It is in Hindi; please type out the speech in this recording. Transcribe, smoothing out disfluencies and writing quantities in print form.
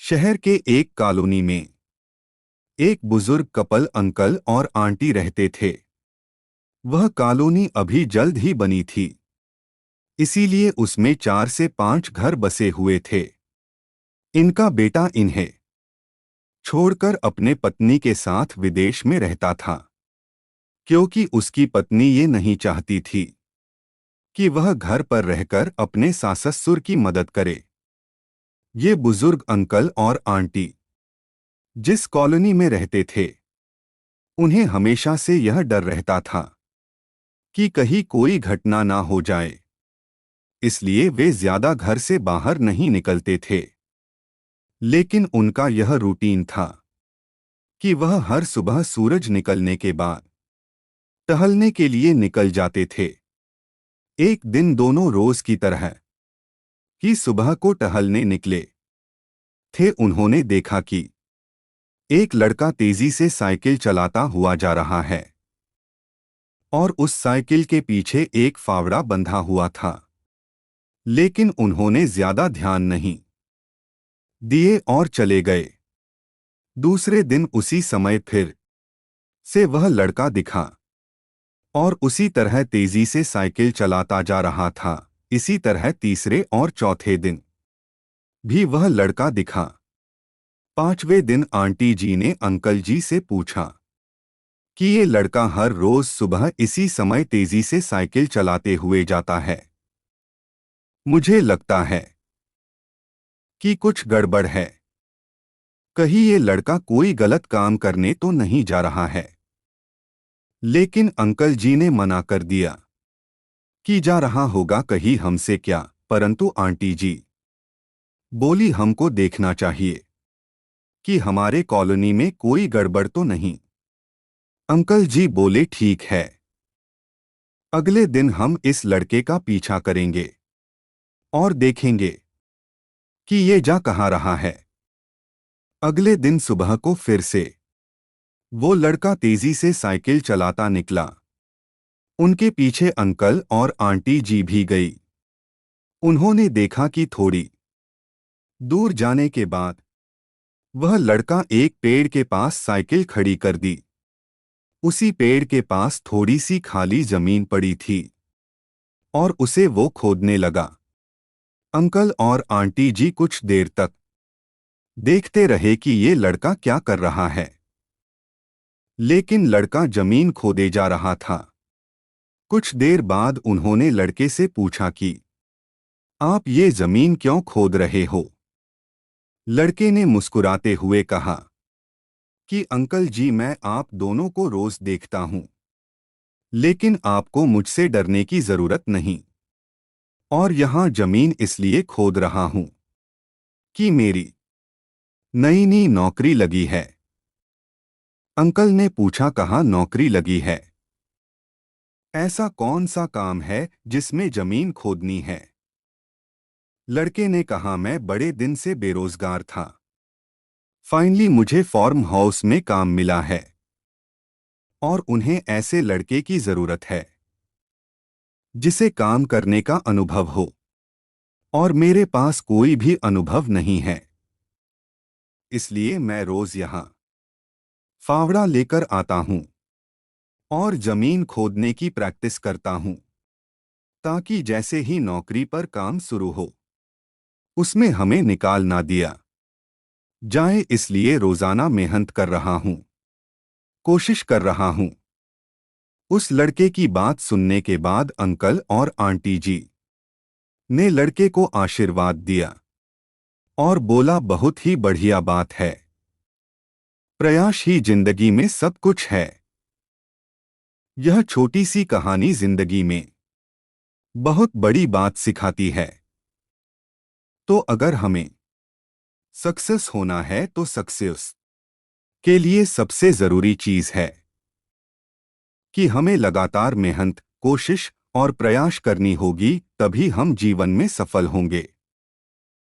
शहर के एक कॉलोनी में एक बुजुर्ग कपल अंकल और आंटी रहते थे। वह कॉलोनी अभी जल्द ही बनी थी, इसीलिए उसमें 4 से 5 घर बसे हुए थे। इनका बेटा इन्हें छोड़कर अपने पत्नी के साथ विदेश में रहता था, क्योंकि उसकी पत्नी ये नहीं चाहती थी कि वह घर पर रहकर अपने सास-ससुर की मदद करे। ये बुजुर्ग अंकल और आंटी जिस कॉलोनी में रहते थे, उन्हें हमेशा से यह डर रहता था कि कहीं कोई घटना ना हो जाए, इसलिए वे ज्यादा घर से बाहर नहीं निकलते थे। लेकिन उनका यह रूटीन था कि वह हर सुबह सूरज निकलने के बाद टहलने के लिए निकल जाते थे। एक दिन दोनों रोज की तरह कि सुबह को टहलने निकले थे, उन्होंने देखा कि एक लड़का तेजी से साइकिल चलाता हुआ जा रहा है और उस साइकिल के पीछे एक फावड़ा बंधा हुआ था। लेकिन उन्होंने ज्यादा ध्यान नहीं दिए और चले गए। दूसरे दिन उसी समय फिर से वह लड़का दिखा और उसी तरह तेजी से साइकिल चलाता जा रहा था। इसी तरह तीसरे और चौथे दिन भी वह लड़का दिखा। 5वें दिन आंटी जी ने अंकल जी से पूछा कि ये लड़का हर रोज सुबह इसी समय तेजी से साइकिल चलाते हुए जाता है। मुझे लगता है कि कुछ गड़बड़ है। कहीं ये लड़का कोई गलत काम करने तो नहीं जा रहा है। लेकिन अंकल जी ने मना कर दिया कि जा रहा होगा कहीं हमसे क्या। परंतु आंटी जी बोली, हमको देखना चाहिए कि हमारे कॉलोनी में कोई गड़बड़ तो नहीं। अंकल जी बोले, ठीक है, अगले दिन हम इस लड़के का पीछा करेंगे और देखेंगे कि ये जा कहाँ रहा है। अगले दिन सुबह को फिर से वो लड़का तेजी से साइकिल चलाता निकला। उनके पीछे अंकल और आंटी जी भी गई। उन्होंने देखा कि थोड़ी दूर जाने के बाद वह लड़का एक पेड़ के पास साइकिल खड़ी कर दी। उसी पेड़ के पास थोड़ी सी खाली जमीन पड़ी थी और उसे वो खोदने लगा। अंकल और आंटी जी कुछ देर तक देखते रहे कि ये लड़का क्या कर रहा है। लेकिन लड़का जमीन खोदे जा रहा था। कुछ देर बाद उन्होंने लड़के से पूछा कि आप ये जमीन क्यों खोद रहे हो? लड़के ने मुस्कुराते हुए कहा कि अंकल जी, मैं आप दोनों को रोज देखता हूं, लेकिन आपको मुझसे डरने की जरूरत नहीं। और यहां जमीन इसलिए खोद रहा हूं कि मेरी नई नई नौकरी लगी है। अंकल ने पूछा, कहाँ नौकरी लगी है? ऐसा कौन सा काम है जिसमें जमीन खोदनी है? लड़के ने कहा, मैं बड़े दिन से बेरोजगार था। फाइनली मुझे फार्म हाउस में काम मिला है और उन्हें ऐसे लड़के की जरूरत है जिसे काम करने का अनुभव हो, और मेरे पास कोई भी अनुभव नहीं है। इसलिए मैं रोज यहां फावड़ा लेकर आता हूं और जमीन खोदने की प्रैक्टिस करता हूं, ताकि जैसे ही नौकरी पर काम शुरू हो उसमें हमें निकाल ना दिया जाए। इसलिए रोजाना मेहनत कर रहा हूं, कोशिश कर रहा हूं। उस लड़के की बात सुनने के बाद अंकल और आंटी जी ने लड़के को आशीर्वाद दिया और बोला, बहुत ही बढ़िया बात है। प्रयास ही जिंदगी में सब कुछ है। यह छोटी सी कहानी जिंदगी में बहुत बड़ी बात सिखाती है। तो अगर हमें सक्सेस होना है तो सक्सेस के लिए सबसे जरूरी चीज है कि हमें लगातार मेहनत, कोशिश और प्रयास करनी होगी, तभी हम जीवन में सफल होंगे।